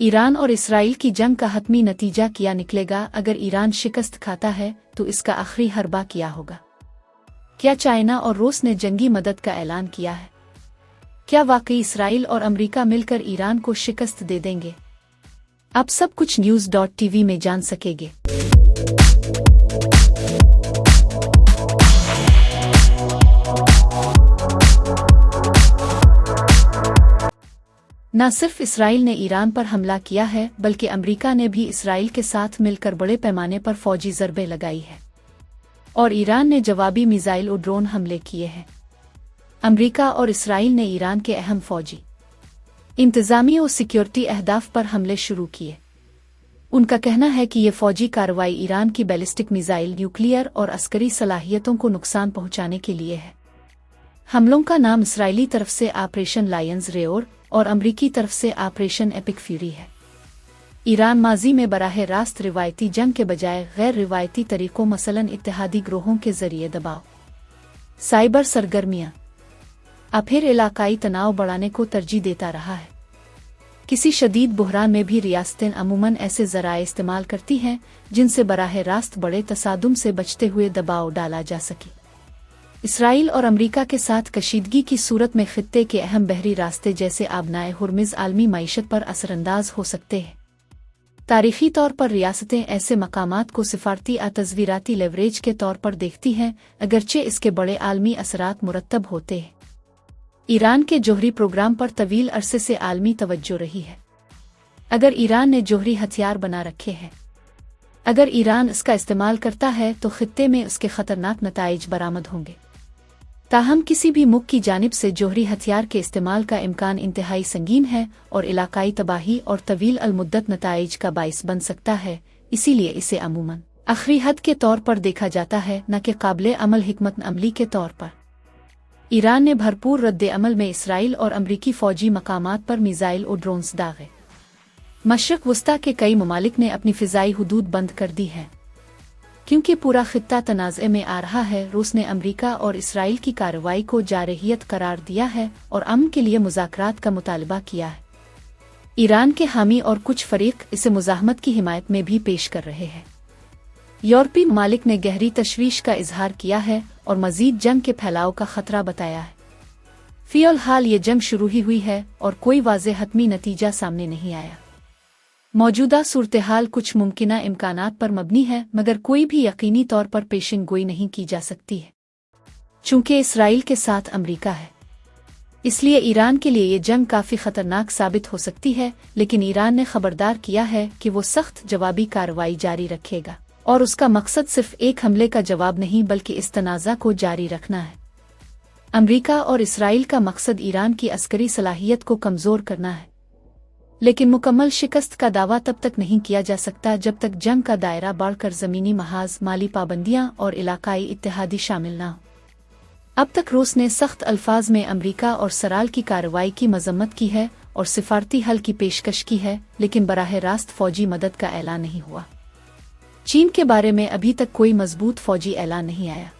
Iran और Israel की जंग का हतमी नतीजा क्या निकलेगा? अगर ईरान शिकस्त खाता है तो इसका आखिरी हरबा क्या होगा? क्या चाइना और रूस ने जंगी मदद का ऐलान किया है? क्या वाकई इसराइल और अमेरिका मिलकर ईरान को शिकस्त दे देंगे? आप सब कुछ न्यूज़.tv में जान सकेंगे। न सिर्फ इसराइल ने ईरान पर हमला किया है, बल्कि अमेरिका ने भी इसराइल के साथ मिलकर बड़े पैमाने पर फौजी ज़रबे लगाई है और ईरान ने जवाबी मिसाइल और ड्रोन हमले किए हैं। अमेरिका और इसराइल ने ईरान के अहम फौजी, इंतज़ामी और सिक्योरिटी अहदाफ पर हमले शुरू किए। उनका कहना है कि ये फौजी कार्रवाई ईरान की बैलिस्टिक मिसाइल, न्यूक्लियर और अस्करी सलाहियतों को नुकसान पहुंचाने के लिए है। हमलों का नाम इसराइली तरफ से ऑपरेशन लायंस रेओर और अमरीकी तरफ से ऑपरेशन एपिक फ्यूरी है। ईरान माजी में बराह रास्त रिवायती जंग के बजाय गैर रिवायती तरीकों मसलन इत्तेहादी ग्रोहों के जरिए दबाव, साइबर सरगर्मियां और फिर इलाकाई तनाव बढ़ाने को तरजीह देता रहा है। किसी शदीद बुहरान में भी रियासतें अमूमन ऐसे ज़राए इस्तेमाल करती हैं जिनसे बराह रास्त बड़े तसादुम से बचते हुए दबाव डाला जा सके। इसराइल और अमेरिका के साथ कशीदगी की सूरत में खित्ते के अहम बहरी रास्ते जैसे आबनाए हुर्मुज़ आलमी मईशत पर असरअंदाज हो सकते हैं। तारीखी तौर पर रियासतें ऐसे मकामात को सिफारती और तज़वीराती लेवरेज के तौर पर देखती हैं, अगरचे इसके बड़े आलमी असरात मुरत्तब होते हैं। ईरान के जोहरी प्रोग्राम पर तवील अरसे से आलमी तवज्जो रही है। अगर ईरान ने जोहरी हथियार बना रखे हैं, अगर ईरान इसका इस्तेमाल करता है तो खित्ते में उसके ख़तरनाक नताइज बरामद होंगे। ताहम किसी भी मुल्क की जानिब से जोहरी हथियार के इस्तेमाल का इम्कान इंतहाई संगीन है और इलाकाई तबाही और तवील अलमुद्दत नताइज का बाइस बन सकता है। इसीलिए इसे अमूमन आखिरी हद के तौर पर देखा जाता है, न कि काबिल अमल हिकमत अमली के तौर पर। ईरान ने भरपूर रद्द अमल में इसराइल और अमरीकी फ़ौजी मकामात पर मिसाइल और ड्रोन्स दागे। मशरक़ वस्ता के कई ममालिक ने अपनी फ़िज़ाई हुदूद बंद कर दी है क्योंकि पूरा खित्ता तनाज़े में आ रहा है। रूस ने अमेरिका और इसराइल की कार्रवाई को जारहियत करार दिया है और अमन के लिए मुज़ाकरात का मुतालबा किया है। ईरान के हामी और कुछ फरीक इसे मुज़ाहमत की हिमायत में भी पेश कर रहे हैं। यूरोपीय ममालिक ने गहरी तशवीश का इजहार किया है और मज़ीद जंग के फैलाव का ख़तरा बताया है। फ़िलहाल ये जंग शुरू ही हुई है और कोई वाज़ेह हतमी नतीजा सामने नहीं आया। मौजूदा सूरत-ए-हाल कुछ मुमकिना इम्कानात पर मबनी है, मगर कोई भी यकीनी तौर पर पेशिन गोई नहीं की जा सकती है। चूँकि इसराइल के साथ अमेरिका है, इसलिए ईरान के लिए ये जंग काफ़ी ख़तरनाक साबित हो सकती है। लेकिन ईरान ने खबरदार किया है कि वो सख्त जवाबी कार्रवाई जारी रखेगा और उसका मकसद सिर्फ एक हमले का जवाब नहीं, बल्कि इस तनाज़ा को जारी रखना है। अमेरिका और इसराइल का मकसद ईरान की अस्करी सलाहियत को कमज़ोर करना है, लेकिन मुकम्मल शिकस्त का दावा तब तक नहीं किया जा सकता जब तक जंग का दायरा बढ़कर ज़मीनी महाज, माली पाबंदियां और इलाकाई इत्तेहादी शामिल न हो। अब तक रूस ने सख्त अल्फाज में अमेरिका और इसराइल की कार्रवाई की मजम्मत की है और सिफारती हल की पेशकश की है, लेकिन बराह रास्त फौजी मदद का ऐलान नहीं हुआ। चीन के बारे में अभी तक कोई मजबूत फौजी ऐलान नहीं आया।